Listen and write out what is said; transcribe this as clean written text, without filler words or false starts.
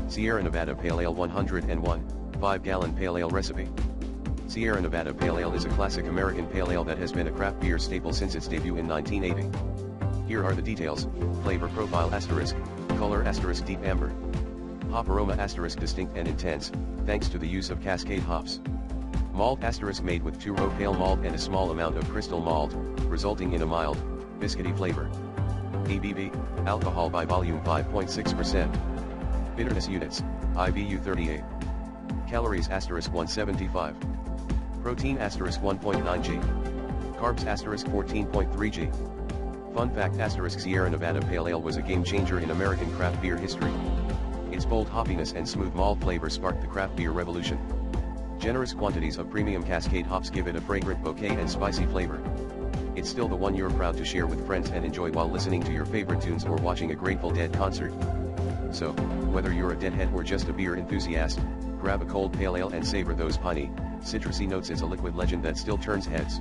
Sierra Nevada Pale Ale 101, 5-gallon Pale Ale recipe. Sierra Nevada Pale Ale is a classic American pale ale that has been a craft beer staple since its debut in 1980. Here are the details: flavor profile asterisk, color asterisk deep amber. Hop aroma asterisk distinct and intense, thanks to the use of Cascade hops. Malt asterisk made with 2-row pale malt and a small amount of Crystal Malt, resulting in a mild, biscuity flavor. ABV, alcohol by volume 5.6%. Bitterness units, IBU 38. Calories asterisk 175. Protein asterisk 1.9 g. Carbs asterisk 14.3 g. Fun fact asterisk Sierra Nevada Pale Ale was a game changer in American craft beer history. Its bold hoppiness and smooth malt flavor sparked the craft beer revolution. Generous quantities of premium Cascade hops give it a fragrant bouquet and spicy flavor. It's still the one you're proud to share with friends and enjoy while listening to your favorite tunes or watching a Grateful Dead concert. So, whether you're a deadhead or just a beer enthusiast, grab a cold pale ale and savor those piney, citrusy notes. It's a liquid legend that still turns heads.